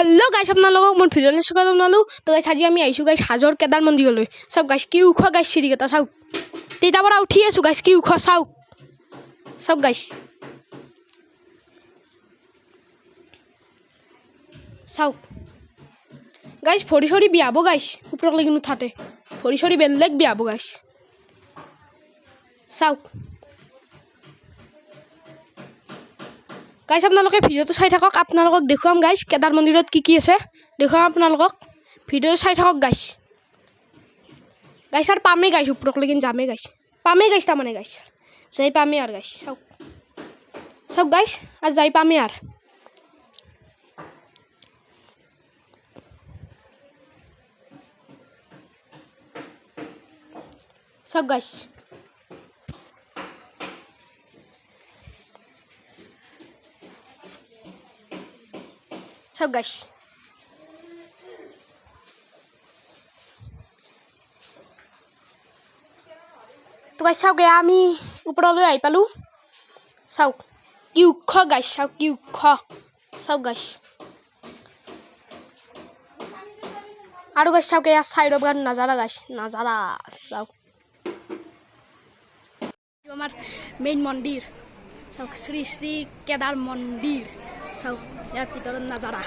Hello guys আপোনালোকক মোৰ ভিডিঅ'লৈ স্বাগতম জনালোঁ। তো গাইছ আজি আমি আহিছোঁ গাইছ হাজোৰ কেদাৰ মন্দিৰলৈ। চাওক গাইছ কি ওখ গাইছ চিৰিকেইটা চাওক। তেতিয়াৰ পৰা উঠি আছোঁ গাইছ কি ওখ চাওক। চাওক গাইছ চাওক গাইছ ভৰি চৰি বিয়াব গাইছ ওপৰলৈকে নুঠাতে ভৰি চৰি বেলেগ বিয়াব গাইছ চাওক। গাইছ আপোনালোকে ভিডিঅ'টো চাই থাকক আপোনালোকক দেখুৱাম গাইছ কেদাৰ মন্দিৰত কি কি আছে দেখুৱাম আপোনালোকক ভিডিঅ'টো চাই থাকক গাইছ। গাইছ আৰু পামেই গাইছ ওপৰলৈকে যামেই গাইছ পামেই গাইছ তাৰমানে গাইছ যাই পামেই আৰু গাইছ চাওক চাওক গাইছ আৰু যাই পামেই আৰু চাওক গাইছ। চাওক গাইছ তো গাইছ চাওক আমি ওপৰলৈ আহি পালোঁ চাওক কি ওখ গাইছ চাওক কি ওখ চাওক গাইছ আৰু গাইছ চাওক এয়া চাইডৰ পৰা নাজাৰা গাইছ নাজাৰা চাওক আমাৰ মেইন মন্দিৰ চাওক শ্ৰী শ্ৰী কেদাৰ মন্দিৰ চাওক ইয়াৰ ভিতৰত নাজাৰা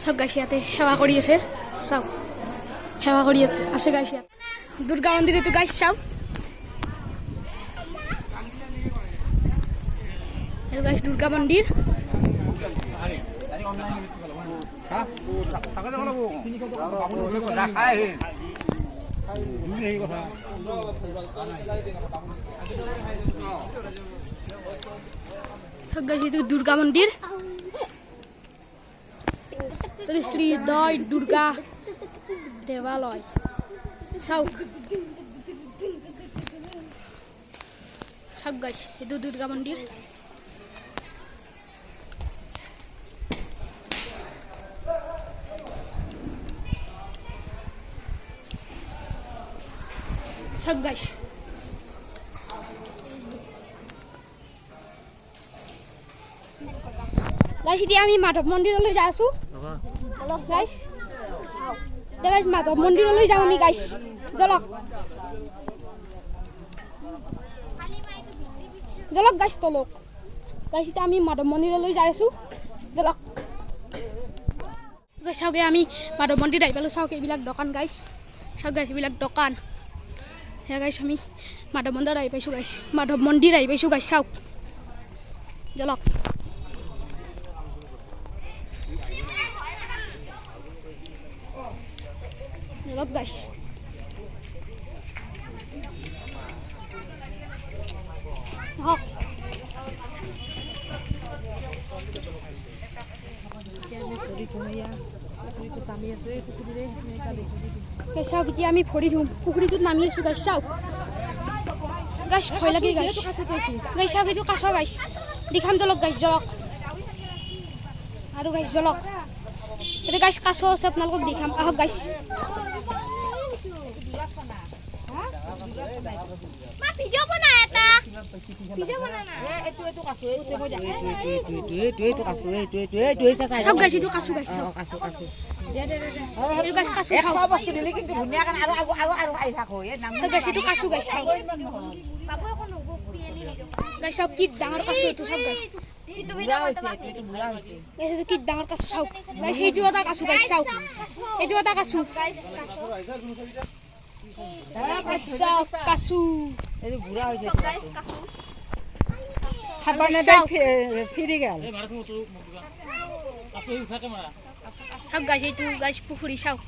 চাওক গাইছ ইয়াতে সেৱা কৰি আছে চাওক সেৱা কৰি আছে গাইছ ইয়াত দুৰ্গা মন্দিৰ এইটো গাইছ চাওক এইটো গাইছ দুৰ্গা মন্দিৰ চাওক গাইছ এইটো দুৰ্গা মন্দিৰ শ্ৰী শ্ৰী দয় দুৰ্গা দেৱালয় চাওক চাওক গাইছ এইটো দুৰ্গা মন্দিৰ চাওক গাইছ গাইছ এতিয়া আমি মাধৱ মন্দিৰলৈ যাই আছোঁ গাইছ গাইছ মাধৱ মন্দিৰলৈ যাম আমি গাইছ জলক জলক গাইছ তলক গাইছ এতিয়া আমি মাধৱ মন্দিৰলৈ যাই আছোঁ জলক গাইছ চাওক আমি মাধৱ মন্দিৰ আহি পালোঁ চাওক এইবিলাক দোকান গাইছ চাওক গাইছ এইবিলাক দোকান সেয়া গাইছ আমি মাধৱ মন্দিৰ আহি পাইছোঁ গাইছ মাধৱ মন্দিৰ আহি পাইছোঁ গাইছ চাওক জলক জলক গাইছ হওক চাওক এতিয়া আমি ভৰি ধুম পুখুৰীটোত নামি আছোঁ গাইছ চাওক গাইছ ভয় লাগে গাইছ গাইছ চাওক এইটো কাছ গাইছ দেখাম জলক গাইছ জলক আৰু গাইছ জলক এতিয়া গাইছ কাছ আছে আপোনালোকক দেখাম আহক গাইছ চাওক গাইছ এইটো কাছ গাইছ চাওক কি ডাঙৰ কাছ এইটো চাওক গাইছ কি ডাঙৰ কাছ চাওক গাইছ সেইটো এটা কাছ গাইছ চাওক এইটো এটা কাছ চাওক কাছু চাওক গাইছ এইটো গাইছ পুখুৰী চাওক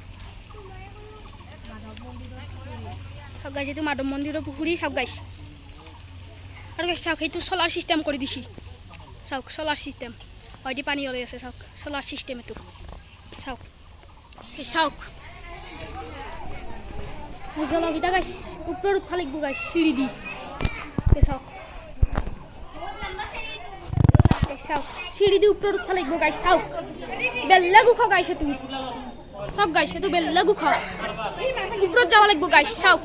চাওক গাইছ এইটো মাধৱ মন্দিৰৰ পুখুৰী চাওক গাইছ আৰু গাইছ চাওক সেইটো চলাৰ চিষ্টেম কৰি দিছে চাওক চলাৰ চিষ্টেম হয়তো পানী ওলাই আছে চাওক চলাৰ চিষ্টেম এইটো চাওক চাওক জলক এতিয়া গাইছ ওপৰত উঠবা লাগিব গাইছ চিৰি দি চাওক গাইছ চাওক সিঁড়ি দি ওপৰত উঠা লাগিব গাইছ চাওক বেলেগ উখ গাইছে তুমি চাওক গাইছ এইটো বেলেগ উখ ওপৰত যাব লাগিব গাইছ চাওক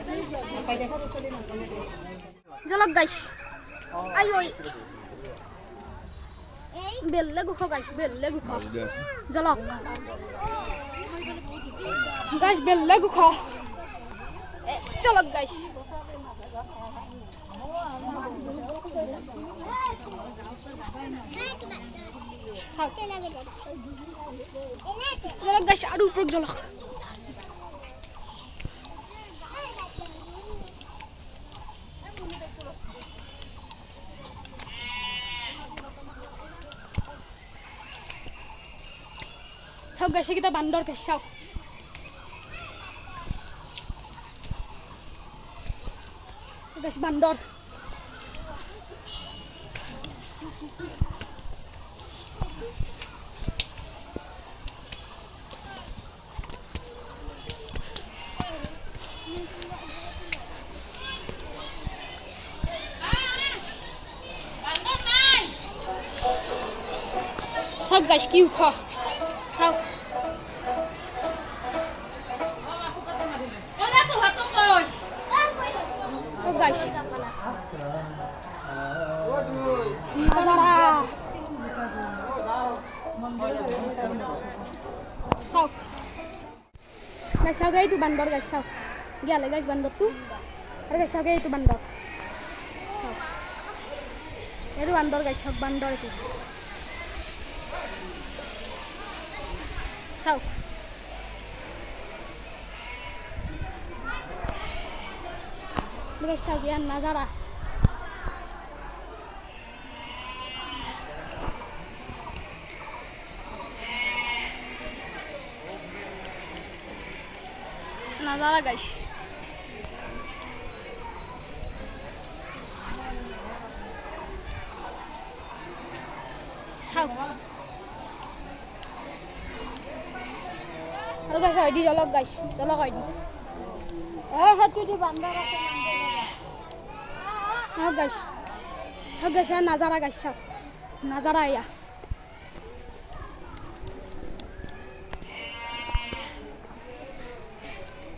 জলক গাইছ আই ঐ বেলেগ উখ গাইছ বেলেগ উখ জলক গাইছ বেলেগ উখ জলক গাইছ জলক গাইছ আৰু ওপৰত জলক চাওক গাইছ এইকেইটা বান্দৰ গাইছ চাওক গাইছ বান্দৰ চাওক গাইছ কি উখ চাওক চাওক গাইছ নাজাৰা চাওক গাইছ চাওক এইটো বান্দৰ গাইছ চাওক গেলে গাইছ বান্দৰটো আৰু গাইছ চাওক এইটো বান্দৰ চাওক এইটো বান্দৰ গাইছ চাওক বান্দৰ এইটো চাওক গাইছ চাওক ইয়াৰ নাজাৰা নাজাৰা গাইছ চাওক আৰু গাইছ হয় দি জলক গাইছ জলক হয় দি সেইটো বান্দৰ আছে গাইছ চাওক গাইছ নাজাৰা গাইছ চাওক নাজাৰা এয়া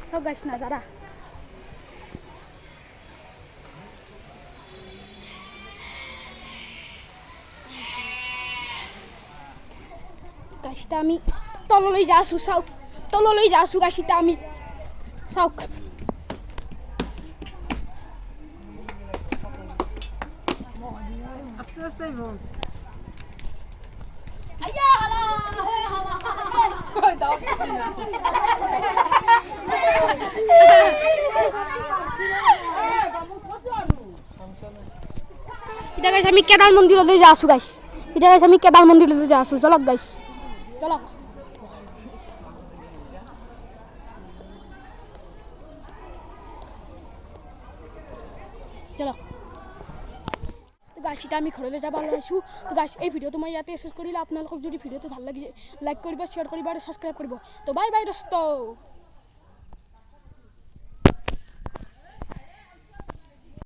চাওক গাইছ নাজাৰা গাইছটা আমি তললৈ যা আছো চাওক তললৈ যা আছো গাইছটা আমি চাওক আস্তে আস্তে বল আইয়া হালা হে হালা কই দাও এটা গাইছ আমি কেদার মন্দিরলৈ যা আছো গাইছ এটা গাইছ আমি কেদার মন্দিরলৈ যা আছো চলক গাইছ চলক চলক তো গাইছ এটা আমি ঘৰলৈ যাব ওলাইছোঁ তো গাইছ এই ভিডিঅ'টো মই ইয়াতে শেষ কৰিলে আপোনালোকক যদি ভিডিঅ'টো ভাল লাগিছে লাইক কৰিব শ্বেয়াৰ কৰিব আৰু ছাবস্ক্ৰাইব কৰিব তো বাই বাই দোস্ত